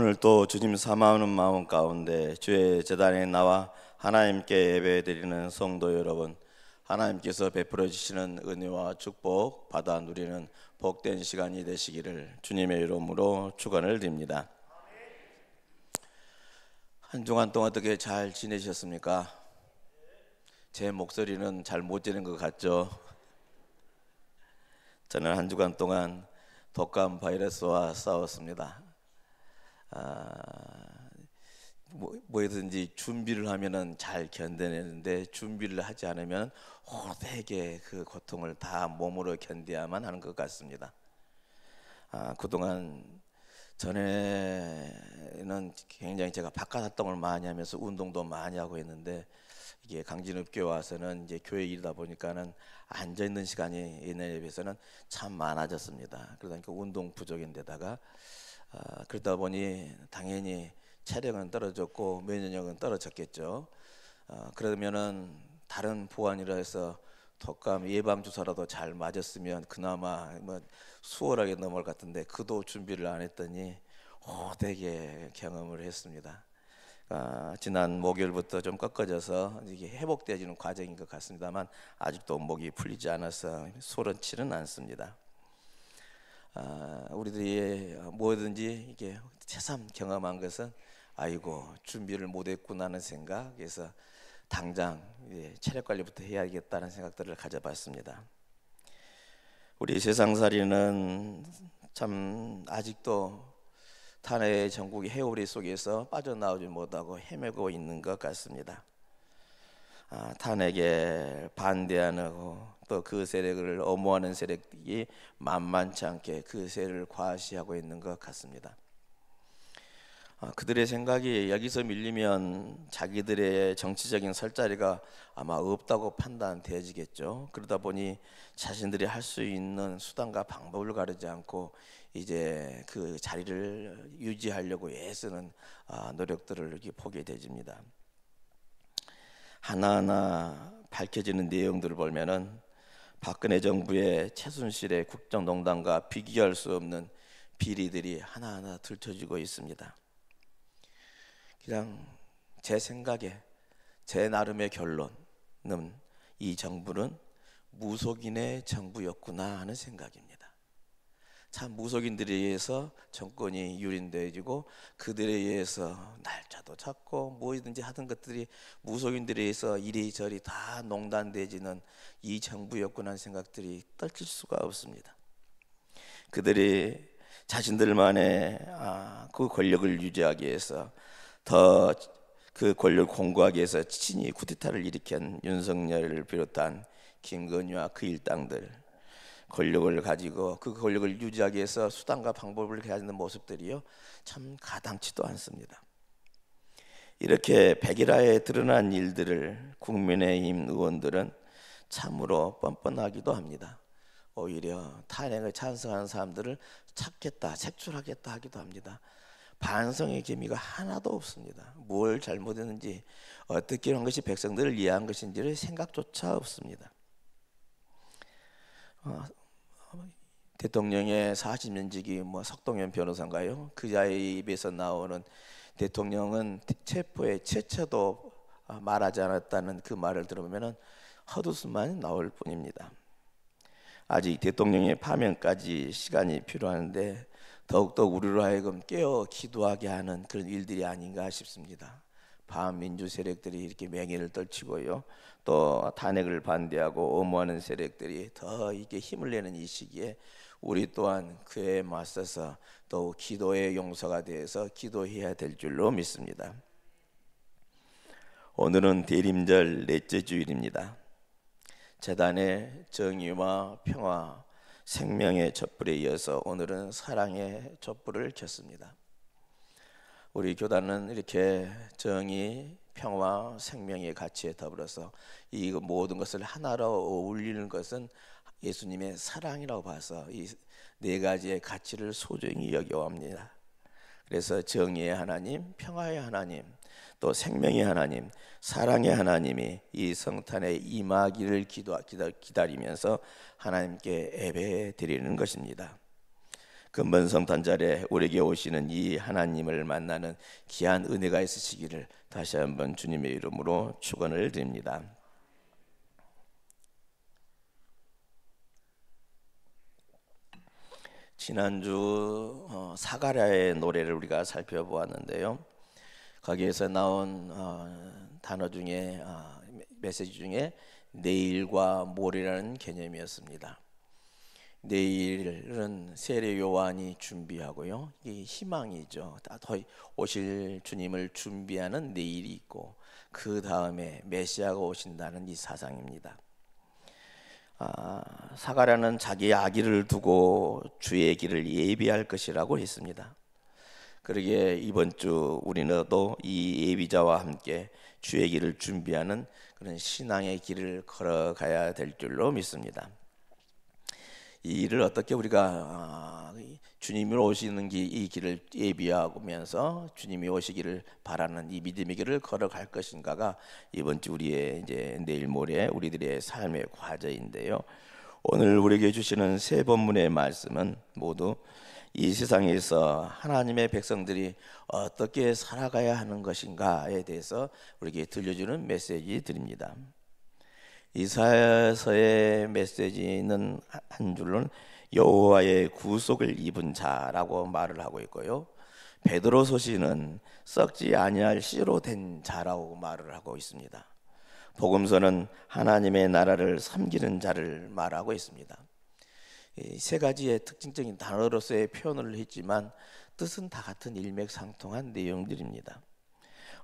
오늘 또 주님 사모하는 마음 가운데 주의 제단에 나와 하나님께 예배드리는 성도 여러분, 하나님께서 베풀어 주시는 은혜와 축복 받아 누리는 복된 시간이 되시기를 주님의 이름으로 축원을 드립니다. 한 주간 동안 어떻게 잘 지내셨습니까? 제 목소리는 잘 못 지는 것 같죠? 저는 한 주간 동안 독감 바이러스와 싸웠습니다. 뭐든지 준비를 하면은 잘 견뎌내는데 준비를 하지 않으면 오대게 그 고통을 다 몸으로 견뎌야만 하는 것 같습니다. 그동안 전에는 굉장히 제가 바깥 활동을 많이 하면서 운동도 많이 하고 있는데 이게 강진읍교회 와서는 이제 교회 일이다 보니까는 앉아 있는 시간이 옛날에 비해서는 참 많아졌습니다. 그러니까 운동 부족인데다가 그러다 보니 당연히 체력은 떨어졌고 면역력은 떨어졌겠죠. 그러면은 다른 보완이라 해서 독감 예방 주사라도 잘 맞았으면 그나마 뭐 수월하게 넘어갈 것 같은데 그도 준비를 안 했더니 호되게 경험을 했습니다. 지난 목요일부터 좀 꺾어져서 이게 회복되어지는 과정인 것 같습니다만 아직도 목이 풀리지 않아서 소런치는 않습니다. 우리들이 뭐든지 이게 새삼 경험한 것은 아이고 준비를 못했구나 하는 생각, 그래서 당장 체력 관리부터 해야겠다는 생각들을 가져봤습니다. 우리 세상살이는 참 아직도 탄핵 전국의 해오리 속에서 빠져나오지 못하고 헤매고 있는 것 같습니다. 탄핵에 반대하고 또 그 세력을 엄호하는 세력이 만만치 않게 그 세력을 과시하고 있는 것 같습니다. 그들의 생각이 여기서 밀리면 자기들의 정치적인 설 자리가 아마 없다고 판단되어지겠죠. 그러다 보니 자신들이 할 수 있는 수단과 방법을 가리지 않고 이제 그 자리를 유지하려고 애쓰는 노력들을 이렇게 보게 되집니다. 하나하나 밝혀지는 내용들을 보면은 박근혜 정부의 최순실의 국정농단과 비교할 수 없는 비리들이 하나하나 들춰지고 있습니다. 그냥 제 생각에 제 나름의 결론은 이 정부는 무속인의 정부였구나 하는 생각입니다. 참 무속인들에 의해서 정권이 유린되어지고 그들에 의해서 날짜도 잡고 뭐든지 하던 것들이 무속인들에 의해서 이리저리 다 농단되어지는 이 정부였구나 하는 생각들이 떨칠 수가 없습니다. 그들이 자신들만의 그 권력을 유지하기 위해서 더 그 권력을 공고하기 위해서 친히 쿠데타를 일으킨 윤석열을 비롯한 김건희와 그 일당들, 권력을 가지고 그 권력을 유지하기 위해서 수단과 방법을 가지는 모습들이요 참 가당치도 않습니다. 이렇게 백일화에 드러난 일들을 국민의힘 의원들은 참으로 뻔뻔하기도 합니다. 오히려 탄핵을 찬성하는 사람들을 찾겠다, 색출하겠다 하기도 합니다. 반성의 기미가 하나도 없습니다. 뭘 잘못했는지 어떻게 한 것이 백성들을 이해한 것인지를 생각조차 없습니다. 대통령의 40년지기 석동현 변호사인가요? 그자의 입에서 나오는 대통령은 체포에 최초도 말하지 않았다는 그 말을 들으면은 헛웃음만 나올 뿐입니다. 아직 대통령의 파면까지 시간이 필요한데 더욱더 우리로 하여금 깨어 기도하게 하는 그런 일들이 아닌가 싶습니다. 반민주 세력들이 이렇게 맹해를 떨치고요, 또 탄핵을 반대하고 엄호하는 세력들이 더 이게 힘을 내는 이 시기에 우리 또한 그에 맞서서 더욱 기도의 용서가 되어서 기도해야 될 줄로 믿습니다. 오늘은 대림절 넷째 주일입니다. 제단의 정의와 평화, 생명의 촛불에 이어서 오늘은 사랑의 촛불을 켰습니다. 우리 교단은 이렇게 정의, 평화, 생명의 가치에 더불어서 이 모든 것을 하나로 어울리는 것은 예수님의 사랑이라고 봐서 이 네 가지의 가치를 소중히 여겨옵니다. 그래서 정의의 하나님, 평화의 하나님, 또 생명의 하나님, 사랑의 하나님이 이 성탄에 임하기를 기다리면서 하나님께 예배 드리는 것입니다. 근본 성탄절에 우리에게 오시는 이 하나님을 만나는 귀한 은혜가 있으시기를 다시 한번 주님의 이름으로 축원을 드립니다. 지난주 사가랴의 노래를 우리가 살펴보았는데요. 거기에서 나온 단어 중에 메시지 중에 내일과 모레라는 개념이었습니다. 내일은 세례 요한이 준비하고요, 이 희망이죠. 더 오실 주님을 준비하는 내일이 있고, 그 다음에 메시아가 오신다는 이 사상입니다. 사가랴는 자기의 아기를 두고 주의 길을 예비할 것이라고 했습니다. 그러기에 이번 주 우리는 또 이 예비자와 함께 주의 길을 준비하는 그런 신앙의 길을 걸어가야 될 줄로 믿습니다. 이 일을 어떻게 우리가 주님이 오시는 이 길을 예비하면서 주님이 오시기를 바라는 이 믿음의 길을 걸어갈 것인가가 이번 주 우리의 이제 내일 모레 우리들의 삶의 과제인데요. 오늘 우리에게 주시는 세 본문의 말씀은 모두 이 세상에서 하나님의 백성들이 어떻게 살아가야 하는 것인가에 대해서 우리에게 들려주는 메시지들입니다. 이사야서의 메시지는 한 줄로는 여호와의 구속을 입은 자라고 말을 하고 있고요, 베드로서시는 썩지 아니할 씨로 된 자라고 말을 하고 있습니다. 복음서는 하나님의 나라를 섬기는 자를 말하고 있습니다. 이 세 가지의 특징적인 단어로서의 표현을 했지만 뜻은 다 같은 일맥상통한 내용들입니다.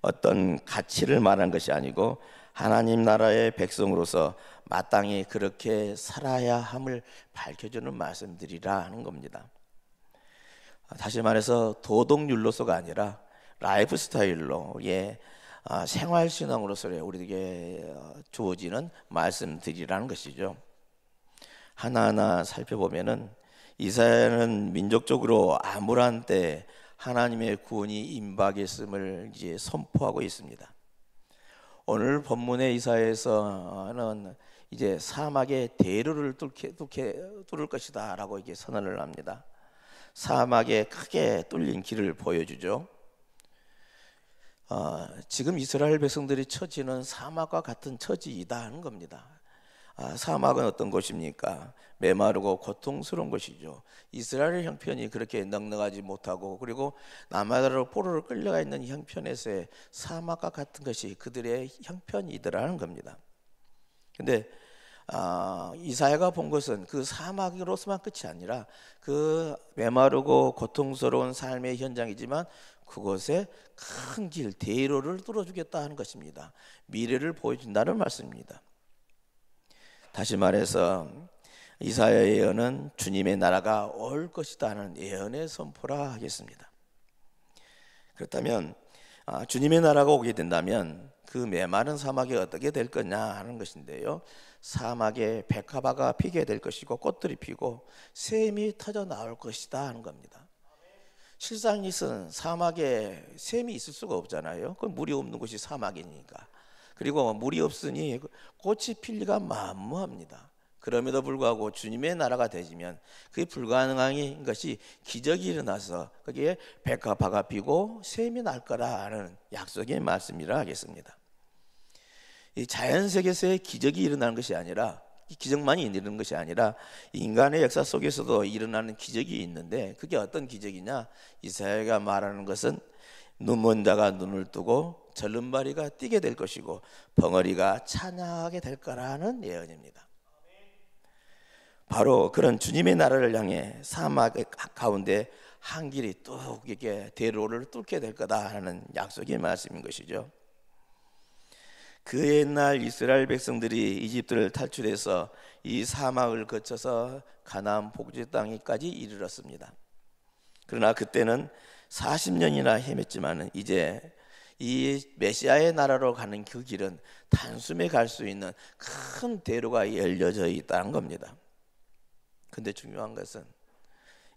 어떤 가치를 말한 것이 아니고 하나님 나라의 백성으로서 마땅히 그렇게 살아야 함을 밝혀주는 말씀들이라 하는 겁니다. 다시 말해서 도덕률로서가 아니라 라이프 스타일로, 생활신앙으로서 우리에게 주어지는 말씀들이라는 것이죠. 하나하나 살펴보면은 이사야는 민족적으로 암울한 때 하나님의 구원이 임박했음을 이제 선포하고 있습니다. 오늘 본문의 이사야에서는 이제 사막의 대로를 뚫을 것이다라고 이게 선언을 합니다. 사막에 크게 뚫린 길을 보여주죠. 지금 이스라엘 백성들이 처지는 사막과 같은 처지이다 하는 겁니다. 사막은 어떤 곳입니까? 메마르고 고통스러운 것이죠. 이스라엘 형편이 그렇게 넉넉하지 못하고, 그리고 남아나라로 포로로 끌려가 있는 형편에서의 사막과 같은 것이 그들의 형편이더라는 겁니다. 근데 이사야가 본 것은 그 사막으로서만 끝이 아니라 그 메마르고 고통스러운 삶의 현장이지만 그곳에 큰 길, 대로를 뚫어주겠다 하는 것입니다. 미래를 보여준다는 말씀입니다. 다시 말해서 이사야의 예언은 주님의 나라가 올 것이다 하는 예언의 선포라 하겠습니다. 그렇다면 주님의 나라가 오게 된다면 그 메마른 사막이 어떻게 될 거냐 하는 것인데요, 사막에 백합화가 피게 될 것이고 꽃들이 피고 샘이 터져 나올 것이다 하는 겁니다. 실상 이것은 사막에 샘이 있을 수가 없잖아요. 그 물이 없는 곳이 사막이니까. 그리고 물이 없으니 꽃이 필 리가 만무합니다. 그럼에도 불구하고 주님의 나라가 되지면 그게 불가능한 것이 기적이 일어나서 거기에 백합화가 피고 샘이 날 거라는 약속의 말씀이라 하겠습니다. 이 자연 세계에서의 기적이 일어나는 것이 아니라, 기적만이 일어나는 것이 아니라 인간의 역사 속에서도 일어나는 기적이 있는데, 그게 어떤 기적이냐? 이사야가 말하는 것은 눈먼 자가 눈을 뜨고 절름발이가 뛰게 될 것이고 벙어리가 찬양하게 될 거라는 예언입니다. 바로 그런 주님의 나라를 향해 사막 가운데 한 길이 뚝 이렇게 대로를 뚫게 될 거다 하는 약속의 말씀인 것이죠. 그 옛날 이스라엘 백성들이 이집트를 탈출해서 이 사막을 거쳐서 가나안 복지 땅에까지 이르렀습니다. 그러나 그때는 40년이나 헤맸지만 이제 이 메시아의 나라로 가는 그 길은 단숨에 갈 수 있는 큰 대로가 열려져 있다는 겁니다. 근데 중요한 것은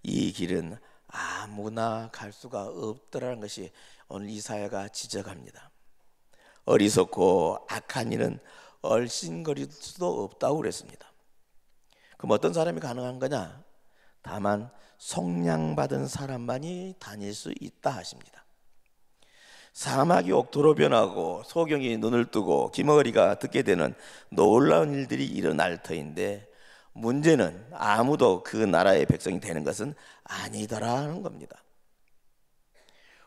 이 길은 아무나 갈 수가 없더라는 것이 오늘 이사야가 지적합니다. 어리석고 악한 이는 얼씬거릴 수도 없다고 그랬습니다. 그럼 어떤 사람이 가능한 거냐? 다만 속량받은 사람만이 다닐 수 있다 하십니다. 사막이 옥토로 변하고 소경이 눈을 뜨고 기머리가 듣게 되는 놀라운 일들이 일어날 터인데, 문제는 아무도 그 나라의 백성이 되는 것은 아니더라는 겁니다.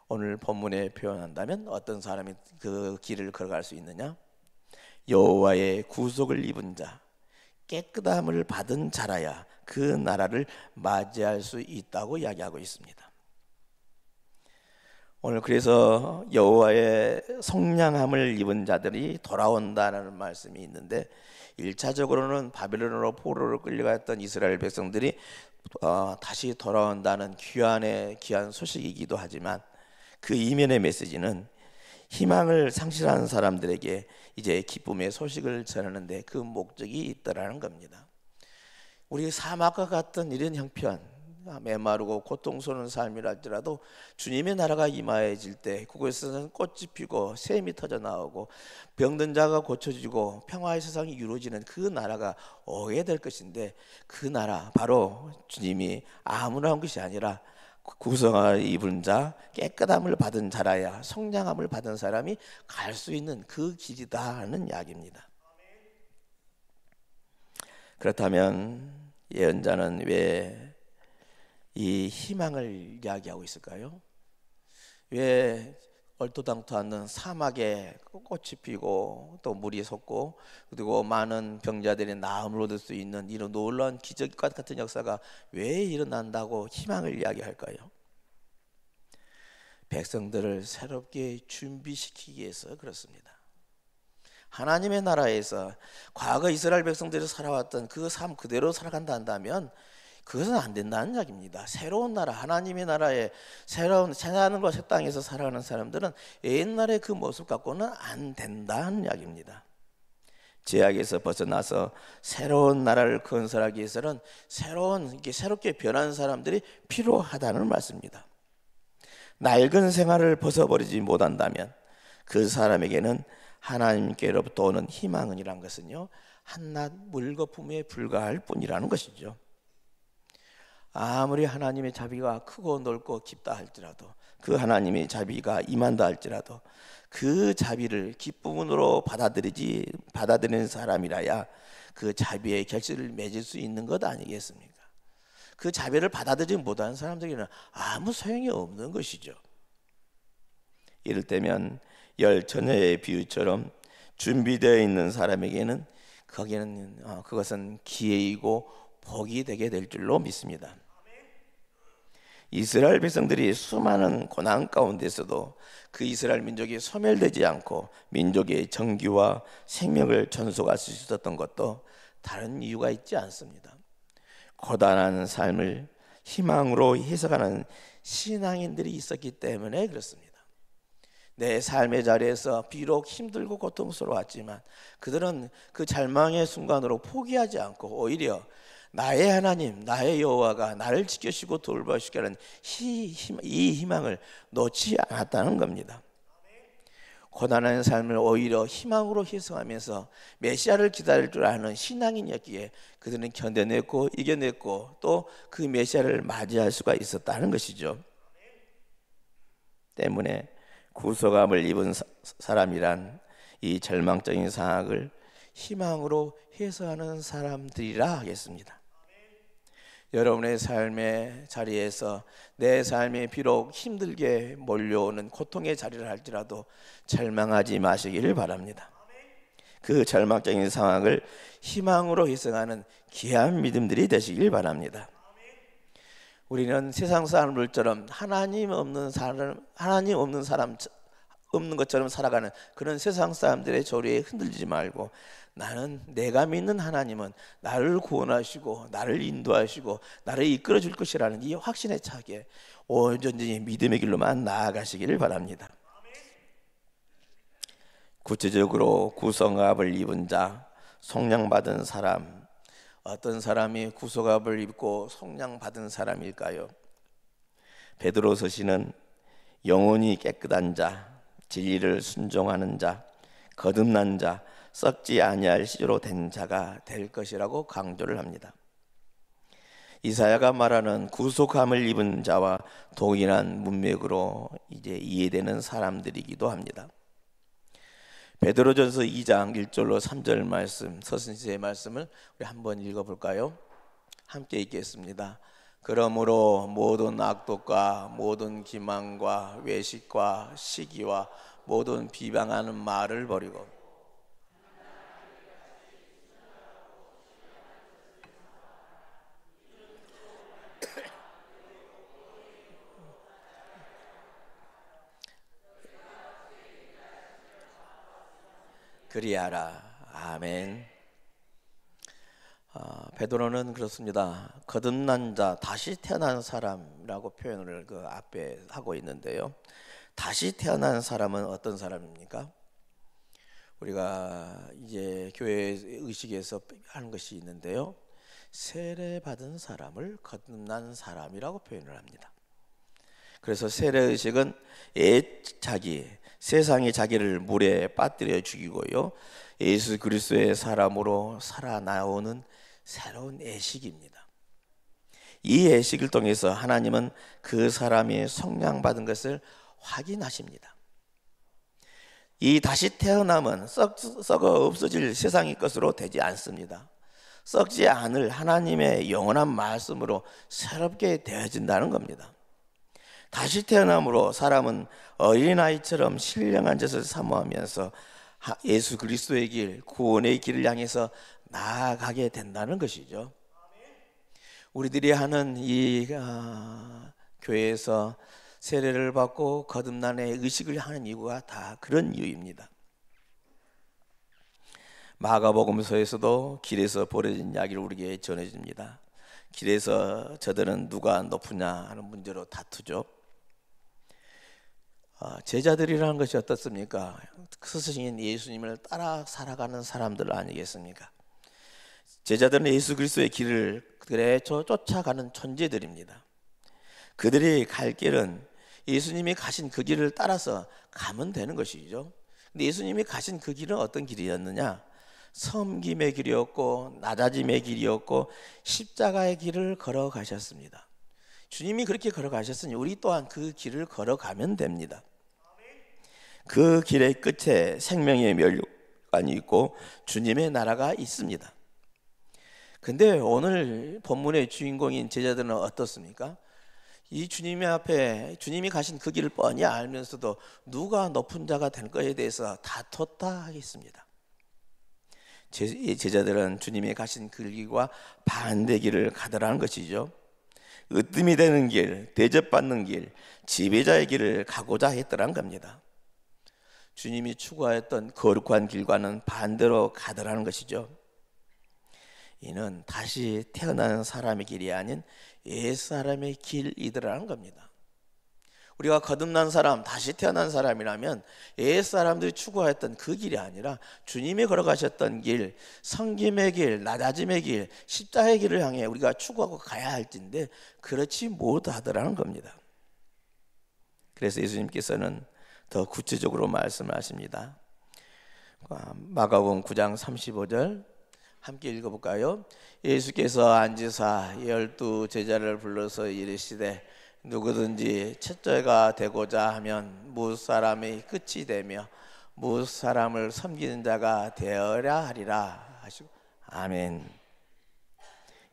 오늘 본문에 표현한다면 어떤 사람이 그 길을 걸어갈 수 있느냐? 여호와의 구속을 입은 자, 깨끗함을 받은 자라야 그 나라를 맞이할 수 있다고 이야기하고 있습니다. 오늘 그래서 여호와의 속량함을 입은 자들이 돌아온다는 말씀이 있는데, 1차적으로는 바벨론으로 포로로 끌려갔던 이스라엘 백성들이 다시 돌아온다는 귀한 소식이기도 하지만, 그 이면의 메시지는 희망을 상실한 사람들에게 이제 기쁨의 소식을 전하는데 그 목적이 있다라는 겁니다. 우리 사막과 같은 이런 형편, 메마르고 고통스러운 삶이랄지라도 주님의 나라가 임하여질 때 그곳에서는 꽃이 피고 샘이 터져 나오고 병든 자가 고쳐지고 평화의 세상이 이루어지는 그 나라가 오게 될 것인데, 그 나라 바로 주님이 아무나 온 것이 아니라 구성을 입은 자, 깨끗함을 받은 자라야 속량함을 받은 사람이 갈 수 있는 그 길이다 하는 이야기입니다. 그렇다면 예언자는 왜 이 희망을 이야기하고 있을까요? 왜 얼토당토 않는 사막에 꽃이 피고 또 물이 솟고 그리고 많은 병자들이 나음을 얻을 수 있는 이런 놀라운 기적과 같은 역사가 왜 일어난다고 희망을 이야기할까요? 백성들을 새롭게 준비시키기 위해서 그렇습니다. 하나님의 나라에서 과거 이스라엘 백성들이 살아왔던 그 삶 그대로 살아간다 한다면 그것은 안 된다는 이야기입니다. 새로운 나라, 하나님의 나라에 새로운 새하늘과 새 땅에서 살아가는 사람들은 옛날의 그 모습 갖고는 안 된다는 이야기입니다. 죄악에서 벗어나서 새로운 나라를 건설하기 위해서는 새롭게 변한 사람들이 필요하다는 말씀입니다. 낡은 생활을 벗어버리지 못한다면 그 사람에게는 하나님께로부터 오는 희망이란 것은요, 한낱 물거품에 불과할 뿐이라는 것이죠. 아무리 하나님의 자비가 크고 넓고 깊다 할지라도, 그 하나님의 자비가 임한다 할지라도 그 자비를 기쁨으로 받아들이는 사람이라야 그 자비의 결실을 맺을 수 있는 것 아니겠습니까? 그 자비를 받아들이지 못하는 사람들에게는 아무 소용이 없는 것이죠. 이를테면 열처녀의 비유처럼 준비되어 있는 사람에게는 그것은 기회이고 복이 되게 될 줄로 믿습니다. 이스라엘 백성들이 수많은 고난 가운데서도 그 이스라엘 민족이 소멸되지 않고 민족의 정기와 생명을 전속할 수 있었던 것도 다른 이유가 있지 않습니다. 고단한 삶을 희망으로 해석하는 신앙인들이 있었기 때문에 그렇습니다. 내 삶의 자리에서 비록 힘들고 고통스러웠지만 그들은 그 절망의 순간으로 포기하지 않고 오히려 나의 하나님, 나의 여호와가 나를 지켜주시고 돌봐주시는 이 희망을 놓지 않았다는 겁니다. 고단한 삶을 오히려 희망으로 희생하면서 메시아를 기다릴 줄 아는 신앙인이었기에 그들은 견뎌냈고 이겨냈고 또 그 메시아를 맞이할 수가 있었다는 것이죠. 때문에 구속함을 입은 사람이란 이 절망적인 상황을 희망으로 해석하는 사람들이라 하겠습니다. 여러분의 삶의 자리에서 내 삶이 비록 힘들게 몰려오는 고통의 자리를 할지라도 절망하지 마시기를 바랍니다. 그 절망적인 상황을 희망으로 해석하는 귀한 믿음들이 되시길 바랍니다. 우리는 세상 사람들처럼 하나님 없는 것처럼 살아가는 그런 세상 사람들의 조리에 흔들리지 말고, 나는 내가 믿는 하나님은 나를 구원하시고 나를 인도하시고 나를 이끌어 줄 것이라는 이 확신에 차게 온전히 믿음의 길로만 나아가시기를 바랍니다. 구체적으로 구속함을 입은 자, 속량받은 사람, 어떤 사람이 구속함을 입고 속량받은 사람일까요? 베드로서 시는 영혼이 깨끗한 자, 진리를 순종하는 자, 거듭난 자, 썩지 아니할 시로 된 자가 될 것이라고 강조를 합니다. 이사야가 말하는 구속함을 입은 자와 동일한 문맥으로 이제 이해되는 사람들이기도 합니다. 베드로전서 2장 1절로 3절 말씀, 서신서의 말씀을 우리 한번 읽어볼까요? 함께 읽겠습니다. 그러므로 모든 악독과 모든 기만과 외식과 시기와 모든 비방하는 말을 버리고 그리하라. 아멘. 베드로는 그렇습니다. 거듭난 자, 다시 태어난 사람이라고 표현을 그 앞에 하고 있는데요. 다시 태어난 사람은 어떤 사람입니까? 우리가 이제 교회 의식에서 하는 것이 있는데요. 세례 받은 사람을 거듭난 사람이라고 표현을 합니다. 그래서 세례 의식은 세상이 자기를 물에 빠뜨려 죽이고요, 예수 그리스도의 사람으로 살아나오는 새로운 예식입니다. 이 예식을 통해서 하나님은 그 사람이 성령받은 것을 확인하십니다. 이 다시 태어남은 썩어 없어질 세상의 것으로 되지 않습니다. 썩지 않을 하나님의 영원한 말씀으로 새롭게 되어진다는 겁니다. 다시 태어남으로 사람은 어린아이처럼 신령한 것을 사모하면서 예수 그리스도의 길, 구원의 길을 향해서 나아가게 된다는 것이죠. 우리들이 하는 이 교회에서 세례를 받고 거듭난의 의식을 하는 이유가 다 그런 이유입니다. 마가복음서에서도 길에서 벌어진 이야기를 우리에게 전해줍니다. 길에서 저들은 누가 높으냐 하는 문제로 다투죠. 제자들이라는 것이 어떻습니까? 스승인 예수님을 따라 살아가는 사람들 아니겠습니까? 제자들은 예수 그리스도의 길을 그래 쫓아가는 존재들입니다. 그들이 갈 길은 예수님이 가신 그 길을 따라서 가면 되는 것이죠. 근데 예수님이 가신 그 길은 어떤 길이었느냐? 섬김의 길이었고 낮아짐의 길이었고 십자가의 길을 걸어가셨습니다. 주님이 그렇게 걸어가셨으니 우리 또한 그 길을 걸어가면 됩니다. 그 길의 끝에 생명의 멸관이 있고 주님의 나라가 있습니다. 근데 오늘 본문의 주인공인 제자들은 어떻습니까? 이 주님의 앞에 주님이 가신 그 길을 뻔히 알면서도 누가 높은 자가 될 것에 대해서 다퉜다 하겠습니다. 제자들은 주님이 가신 그 길과 반대 길을 가더라는 것이죠. 으뜸이 되는 길, 대접받는 길, 지배자의 길을 가고자 했더란 겁니다. 주님이 추구하였던 거룩한 길과는 반대로 가더라는 것이죠. 이는 다시 태어나는 사람의 길이 아닌 옛사람의 길이더라는 겁니다. 우리가 거듭난 사람, 다시 태어난 사람이라면 옛사람들이 추구하였던 그 길이 아니라 주님이 걸어가셨던 길, 섬김의 길, 낮아짐의 길, 십자가의 길을 향해 우리가 추구하고 가야 할진데 그렇지 못하더라는 겁니다. 그래서 예수님께서는 더 구체적으로 말씀하십니다. 마가복음 9장 35절 함께 읽어볼까요? 예수께서 앉으사 12 제자를 불러서 이르시되 누구든지 첫째가 되고자 하면 무사람의 끝이 되며 무사람을 섬기는 자가 되어야 하리라 하시고 아멘.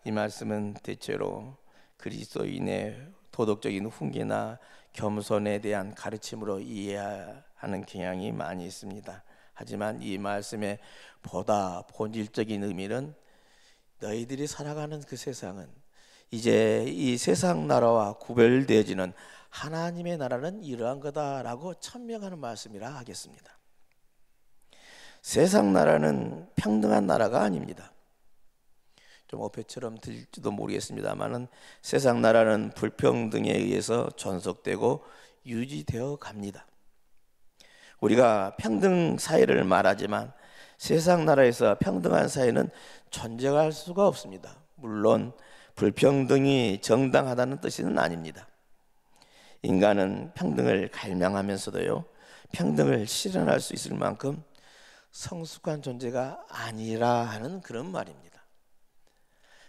이 말씀은 대체로 그리스도인의 도덕적인 훈계나 겸손에 대한 가르침으로 이해하는 경향이 많이 있습니다. 하지만 이 말씀의 보다 본질적인 의미는 너희들이 살아가는 그 세상은 이제 이 세상 나라와 구별되어지는 하나님의 나라는 이러한 거다라고 천명하는 말씀이라 하겠습니다. 세상 나라는 평등한 나라가 아닙니다. 좀 어폐처럼 들릴지도 모르겠습니다만은 세상 나라는 불평등에 의해서 존속되고 유지되어 갑니다. 우리가 평등 사회를 말하지만 세상 나라에서 평등한 사회는 존재할 수가 없습니다. 물론 불평등이 정당하다는 뜻은 아닙니다. 인간은 평등을 갈망하면서도요, 평등을 실현할 수 있을 만큼 성숙한 존재가 아니라 하는 그런 말입니다.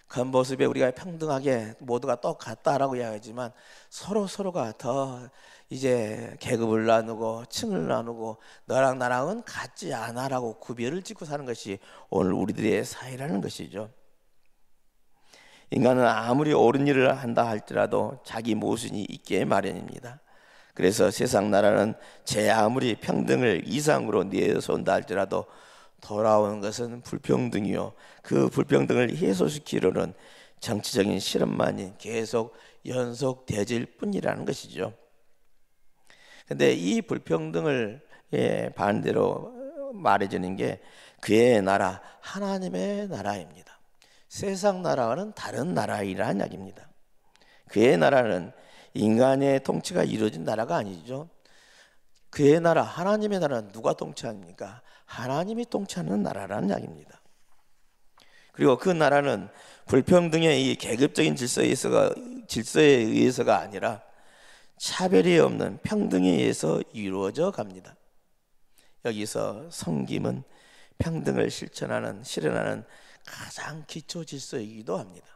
겉모습에 우리가 평등하게 모두가 똑같다라고 이야기하지만 서로가 더 이제 계급을 나누고 층을 나누고 너랑 나랑은 같지 않아라고 구별을 짓고 사는 것이 오늘 우리들의 사회라는 것이죠. 인간은 아무리 옳은 일을 한다 할지라도 자기 모순이 있게 마련입니다. 그래서 세상 나라는 제 아무리 평등을 이상으로 내세운다 할지라도 돌아오는 것은 불평등이요, 그 불평등을 해소시키려는 정치적인 실험만이 계속 연속되질 뿐이라는 것이죠. 근데 이 불평등을 반대로 말해주는 게 그의 나라, 하나님의 나라입니다. 세상 나라와는 다른 나라이라는 이야기입니다. 그의 나라는 인간의 통치가 이루어진 나라가 아니죠. 그의 나라, 하나님의 나라는 누가 통치합니까? 하나님이 통치하는 나라라는 이야기입니다. 그리고 그 나라는 불평등의 이 계급적인 질서에 의해서가 아니라 차별이 없는 평등에 의해서 이루어져 갑니다. 여기서 섬김은 평등을 실현하는 가장 기초 질서이기도 합니다.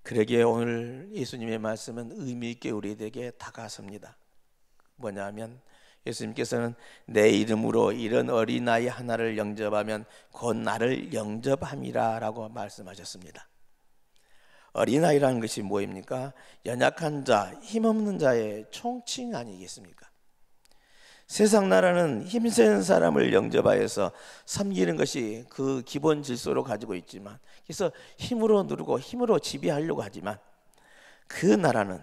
그러기에 오늘 예수님의 말씀은 의미 있게 우리에게 다가섭니다. 뭐냐면 예수님께서는 내 이름으로 이런 어린아이 하나를 영접하면 곧 나를 영접함이라 라고 말씀하셨습니다. 어린아이라는 것이 뭐입니까? 연약한 자, 힘없는 자의 총칭 아니겠습니까? 세상 나라는 힘센 사람을 영접하여서 섬기는 것이 그 기본 질서로 가지고 있지만, 그래서 힘으로 누르고 힘으로 지배하려고 하지만, 그 나라는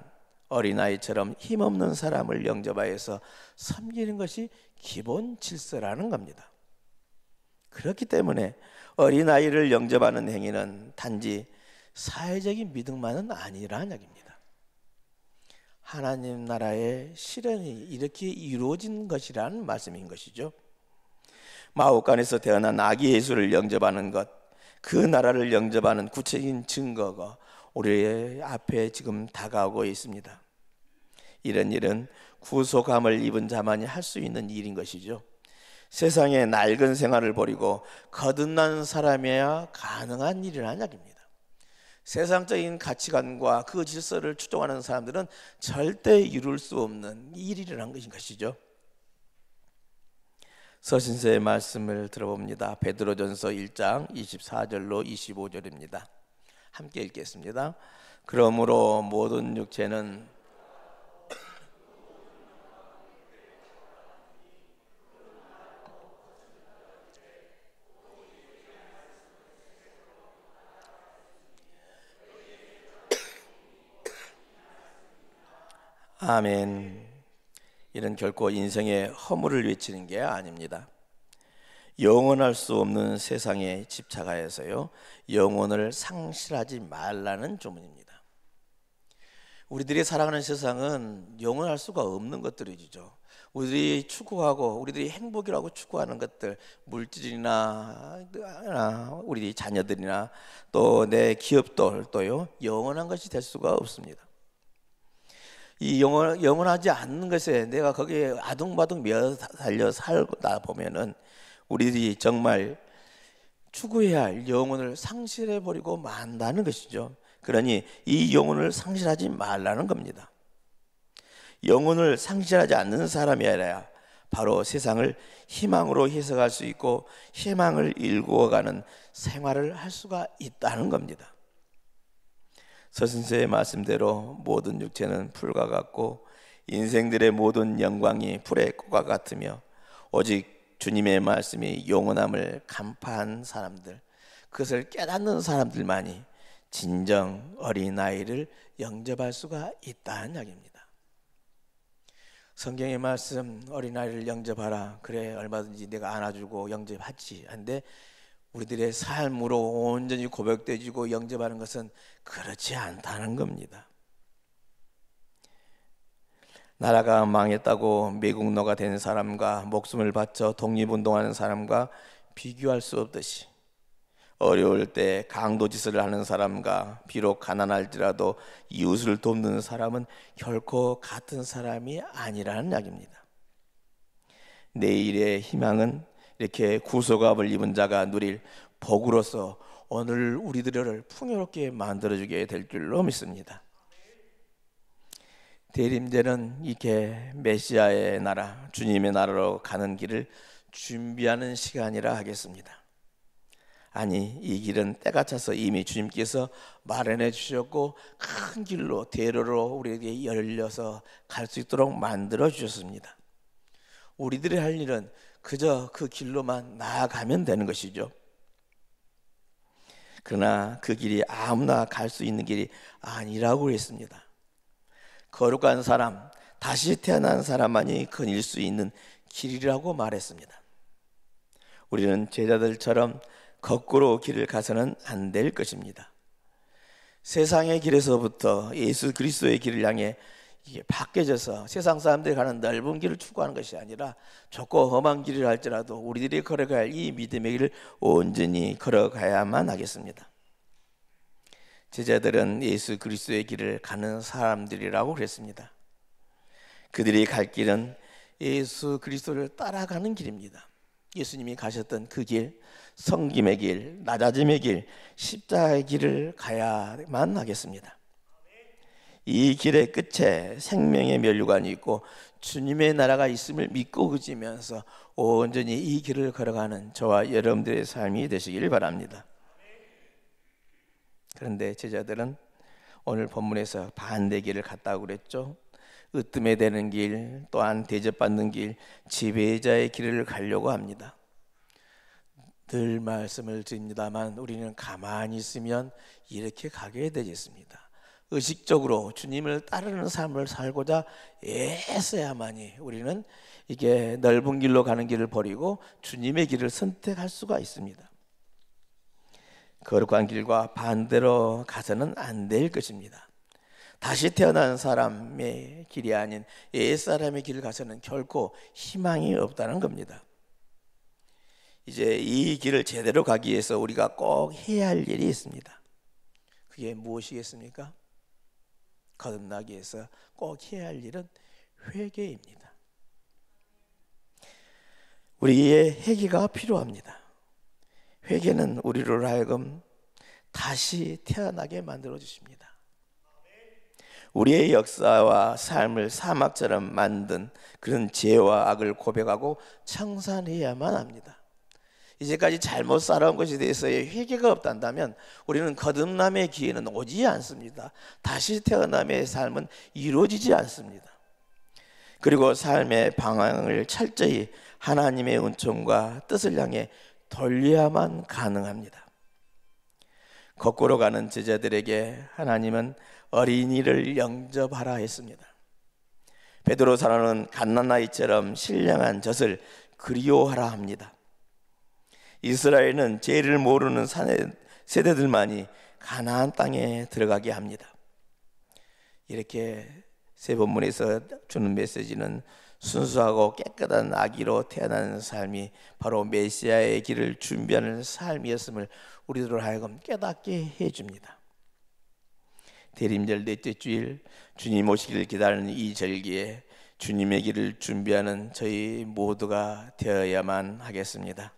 어린아이처럼 힘없는 사람을 영접하여서 섬기는 것이 기본 질서라는 겁니다. 그렇기 때문에 어린아이를 영접하는 행위는 단지 사회적인 믿음만은 아니라는 이야기입니다. 하나님 나라의 실현이 이렇게 이루어진 것이라는 말씀인 것이죠. 마옥간에서 태어난 아기 예수를 영접하는 것, 그 나라를 영접하는 구체적인 증거가 우리의 앞에 지금 다가오고 있습니다. 이런 일은 구속함을 입은 자만이 할 수 있는 일인 것이죠. 세상의 낡은 생활을 버리고 거듭난 사람이어야 가능한 일이라는 이야기입니다. 세상적인 가치관과 그 질서를 추종하는 사람들은 절대 이룰 수 없는 일이라는 것이죠. 서신서의 말씀을 들어봅니다. 베드로전서 1장 24절로 25절입니다. 함께 읽겠습니다. 그러므로 모든 육체는 아멘. 이는 결코 인생의 허물을 외치는 게 아닙니다. 영원할 수 없는 세상에 집착하여서요, 영혼을 상실하지 말라는 조문입니다. 우리들이 살아가는 세상은 영원할 수가 없는 것들이죠. 우리들이 추구하고 우리들이 행복이라고 추구하는 것들, 물질이나 우리 자녀들이나 또 내 기업들도요, 영원한 것이 될 수가 없습니다. 이 영원하지 않는 것에 내가 거기에 아둥바둥 매어 달려 살다 보면은 우리들이 정말 추구해야 할 영혼을 상실해 버리고 만다는 것이죠. 그러니 이 영혼을 상실하지 말라는 겁니다. 영혼을 상실하지 않는 사람이 아니라 바로 세상을 희망으로 해석할 수 있고 희망을 일구어가는 생활을 할 수가 있다는 겁니다. 서신서의 말씀대로 모든 육체는 풀과 같고 인생들의 모든 영광이 풀의 꽃과 같으며 오직 주님의 말씀이 영원함을 간파한 사람들, 그것을 깨닫는 사람들만이 진정 어린아이를 영접할 수가 있다는 이야기입니다. 성경의 말씀, 어린아이를 영접하라, 그래 얼마든지 내가 안아주고 영접하지. 한데 우리들의 삶으로 온전히 고백되어지고 영접하는 것은 그렇지 않다는 겁니다. 나라가 망했다고 매국노가 된 사람과 목숨을 바쳐 독립운동하는 사람과 비교할 수 없듯이, 어려울 때 강도짓을 하는 사람과 비록 가난할지라도 이웃을 돕는 사람은 결코 같은 사람이 아니라는 이야기입니다. 내일의 희망은 이렇게 구속함을 입은 자가 누릴 복으로서 오늘 우리들을 풍요롭게 만들어주게 될 줄로 믿습니다. 대림절은 이렇게 메시아의 나라, 주님의 나라로 가는 길을 준비하는 시간이라 하겠습니다. 아니, 이 길은 때가 차서 이미 주님께서 마련해 주셨고 큰 길로 대로로 우리에게 열려서 갈 수 있도록 만들어 주셨습니다. 우리들이 할 일은 그저 그 길로만 나아가면 되는 것이죠. 그러나 그 길이 아무나 갈 수 있는 길이 아니라고 했습니다. 거룩한 사람, 다시 태어난 사람만이 거닐 수 있는 길이라고 말했습니다. 우리는 제자들처럼 거꾸로 길을 가서는 안 될 것입니다. 세상의 길에서부터 예수 그리스도의 길을 향해 이게 바뀌어져서 세상 사람들이 가는 넓은 길을 추구하는 것이 아니라 좁고 험한 길을 할지라도 우리들이 걸어가야 할 이 믿음의 길을 온전히 걸어가야만 하겠습니다. 제자들은 예수 그리스도의 길을 가는 사람들이라고 그랬습니다. 그들이 갈 길은 예수 그리스도를 따라가는 길입니다. 예수님이 가셨던 그 길, 섬김의 길, 낮아짐의 길, 십자가의 길을 가야만 하겠습니다. 이 길의 끝에 생명의 면류관이 있고 주님의 나라가 있음을 믿고 그지면서 온전히 이 길을 걸어가는 저와 여러분들의 삶이 되시길 바랍니다. 그런데 제자들은 오늘 본문에서 반대 길을 갔다고 그랬죠. 으뜸에 대는 길, 또한 대접받는 길, 지배자의 길을 가려고 합니다. 늘 말씀을 드립니다만 우리는 가만히 있으면 이렇게 가게 되겠습니다. 의식적으로 주님을 따르는 삶을 살고자 애써야만이 우리는 이게 넓은 길로 가는 길을 버리고 주님의 길을 선택할 수가 있습니다. 거룩한 길과 반대로 가서는 안 될 것입니다. 다시 태어난 사람의 길이 아닌 옛사람의 길을 가서는 결코 희망이 없다는 겁니다. 이제 이 길을 제대로 가기 위해서 우리가 꼭 해야 할 일이 있습니다. 그게 무엇이겠습니까? 거듭나기 위해서 꼭 해야 할 일은 회개입니다. 우리의 회개가 필요합니다. 회개는 우리로 하여금 다시 태어나게 만들어 주십니다. 우리의 역사와 삶을 사막처럼 만든 그런 죄와 악을 고백하고 청산해야만 합니다. 이제까지 잘못 살아온 것에 대해서의 회개가 없단다면 우리는 거듭남의 기회는 오지 않습니다. 다시 태어남의 삶은 이루어지지 않습니다. 그리고 삶의 방향을 철저히 하나님의 은총과 뜻을 향해 돌려야만 가능합니다. 거꾸로 가는 제자들에게 하나님은 어린이를 영접하라 했습니다. 베드로사로는 갓난아이처럼 신령한 젖을 그리워하라 합니다. 이스라엘은 죄를 모르는 세대들만이 가나안 땅에 들어가게 합니다. 이렇게 세 본문에서 주는 메시지는 순수하고 깨끗한 아기로 태어나는 삶이 바로 메시아의 길을 준비하는 삶이었음을 우리들로 하여금 깨닫게 해줍니다. 대림절 넷째 주일 주님 오시기를 기다리는 이 절기에 주님의 길을 준비하는 저희 모두가 되어야만 하겠습니다.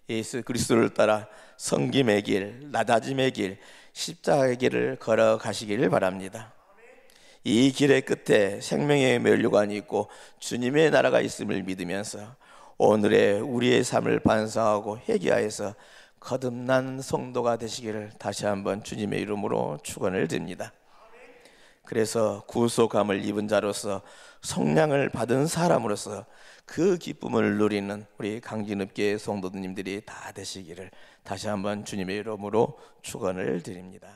예수 그리스도를 따라 섬김의 길, 낮아짐의 길, 십자가의 길을 걸어가시기를 바랍니다. 이 길의 끝에 생명의 면류관이 있고 주님의 나라가 있음을 믿으면서 오늘의 우리의 삶을 반성하고 회개하여서 거듭난 성도가 되시기를 다시 한번 주님의 이름으로 축원을 드립니다. 그래서 구속함을 입은 자로서 성량을 받은 사람으로서 그 기쁨을 누리는 우리 강진읍교회 성도님들이 다 되시기를 다시 한번 주님의 이름으로 축원을 드립니다.